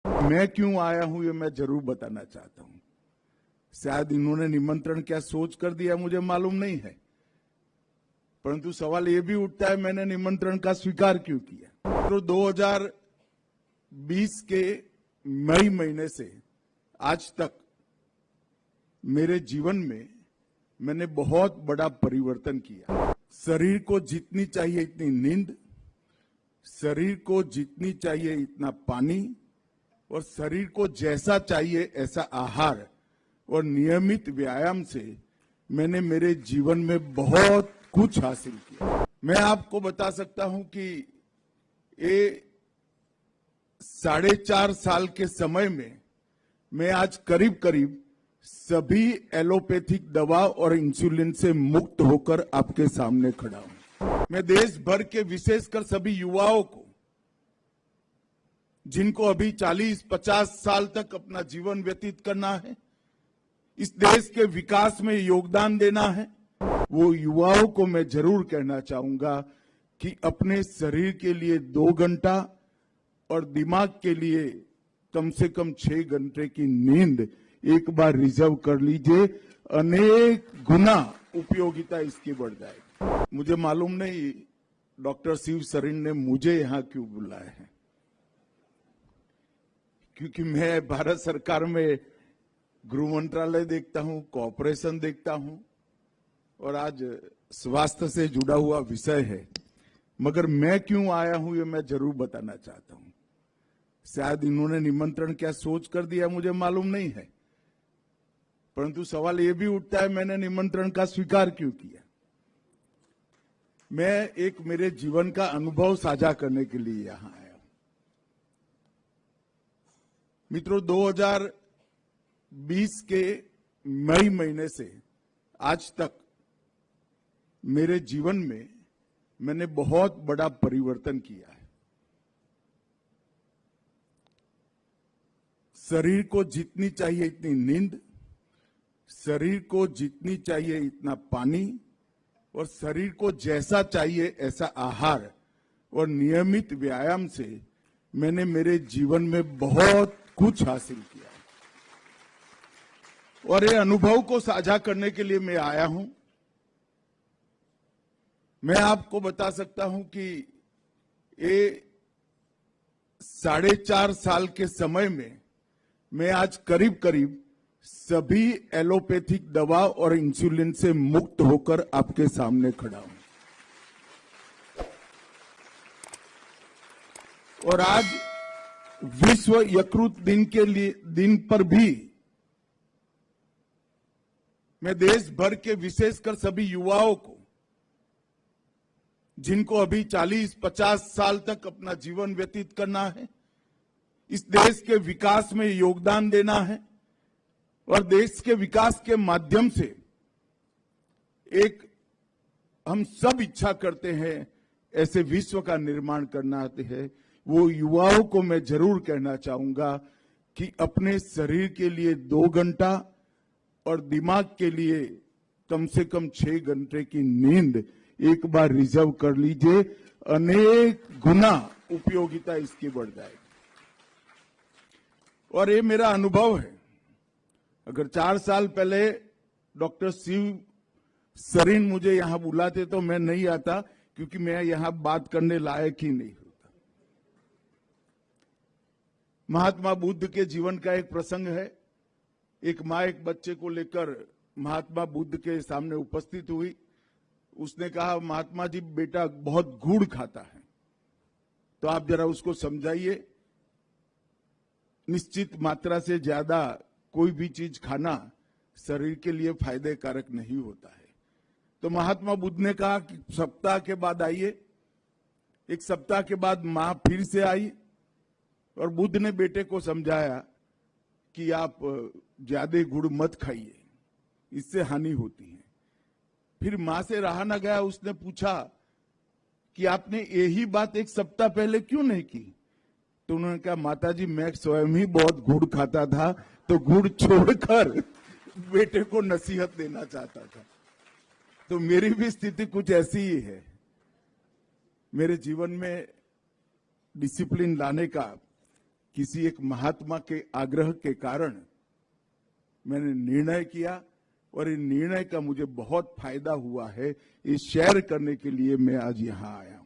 मैं क्यों आया हूं ये मैं जरूर बताना चाहता हूं। शायद इन्होंने निमंत्रण क्या सोच कर दिया मुझे मालूम नहीं है, परंतु सवाल ये भी उठता है मैंने निमंत्रण का स्वीकार क्यों किया। तो 2020 के मई महीने से आज तक मेरे जीवन में मैंने बहुत बड़ा परिवर्तन किया। शरीर को जितनी चाहिए इतनी नींद, शरीर को जितनी चाहिए इतना पानी और शरीर को जैसा चाहिए ऐसा आहार और नियमित व्यायाम से मैंने मेरे जीवन में बहुत कुछ हासिल किया। मैं आपको बता सकता हूं कि ये 4.5 साल के समय में मैं आज करीब करीब सभी एलोपैथिक दवा और इंसुलिन से मुक्त होकर आपके सामने खड़ा हूं। मैं देश भर के विशेषकर सभी युवाओं को, जिनको अभी 40-50 साल तक अपना जीवन व्यतीत करना है, इस देश के विकास में योगदान देना है, वो युवाओं को मैं जरूर कहना चाहूंगा कि अपने शरीर के लिए 2 घंटा और दिमाग के लिए कम से कम 6 घंटे की नींद एक बार रिजर्व कर लीजिए। अनेक गुना उपयोगिता इसकी बढ़ जाएगी। मुझे मालूम नहीं डॉक्टर शिव सरीन ने मुझे यहां क्यों बुलाया है, क्योंकि मैं भारत सरकार में गृह मंत्रालय देखता हूं, कॉर्पोरेशन देखता हूं और आज स्वास्थ्य से जुड़ा हुआ विषय है। मगर मैं क्यों आया हूं ये मैं जरूर बताना चाहता हूं। शायद इन्होंने निमंत्रण क्या सोच कर दिया मुझे मालूम नहीं है, परंतु सवाल ये भी उठता है मैंने निमंत्रण का स्वीकार क्यों किया। मैं एक मेरे जीवन का अनुभव साझा करने के लिए यहां आया हूं। मित्रों, 2020 के मई महीने से आज तक मेरे जीवन में मैंने बहुत बड़ा परिवर्तन किया है। शरीर को जितनी चाहिए इतनी नींद, शरीर को जितनी चाहिए इतना पानी और शरीर को जैसा चाहिए ऐसा आहार और नियमित व्यायाम से मैंने मेरे जीवन में बहुत कुछ हासिल किया और ये अनुभव को साझा करने के लिए मैं आया हूं। मैं आपको बता सकता हूं कि ये 4.5 साल के समय में मैं आज करीब करीब सभी एलोपैथिक दवा और इंसुलिन से मुक्त होकर आपके सामने खड़ा हूं और आज विश्व यकृत दिन पर भी मैं देश भर के विशेषकर सभी युवाओं को, जिनको अभी 40-50 साल तक अपना जीवन व्यतीत करना है, इस देश के विकास में योगदान देना है और देश के विकास के माध्यम से एक हम सब इच्छा करते हैं ऐसे विश्व का निर्माण करना है, वो युवाओं को मैं जरूर कहना चाहूंगा कि अपने शरीर के लिए 2 घंटा और दिमाग के लिए कम से कम 6 घंटे की नींद एक बार रिजर्व कर लीजिए। अनेक गुना उपयोगिता इसकी बढ़ जाएगी और ये मेरा अनुभव है। अगर 4 साल पहले डॉक्टर शिव सरीन मुझे यहां बुलाते तो मैं नहीं आता, क्योंकि मैं यहां बात करने लायक ही नहीं होता। महात्मा बुद्ध के जीवन का एक प्रसंग है। एक मां एक बच्चे को लेकर महात्मा बुद्ध के सामने उपस्थित हुई। उसने कहा, महात्मा जी बेटा बहुत गुड़ खाता है, तो आप जरा उसको समझाइए, निश्चित मात्रा से ज्यादा कोई भी चीज खाना शरीर के लिए फायदे कारक नहीं होता है। तो महात्मा बुद्ध ने कहा कि सप्ताह के बाद आइए। एक सप्ताह के बाद मां फिर से आई और बुद्ध ने बेटे को समझाया कि आप ज्यादा गुड़ मत खाइए, इससे हानि होती है। फिर मां से रहा न गया, उसने पूछा कि आपने यही बात एक सप्ताह पहले क्यों नहीं की? तो उन्होंने कहा, माताजी मैं स्वयं ही बहुत गुड़ खाता था, तो गुड़ छोड़कर बेटे को नसीहत देना चाहता था। तो मेरी भी स्थिति कुछ ऐसी ही है। मेरे जीवन में डिसिप्लिन लाने का किसी एक महात्मा के आग्रह के कारण मैंने निर्णय किया और इन निर्णय का मुझे बहुत फायदा हुआ है। ये शेयर करने के लिए मैं आज यहां आया हूं।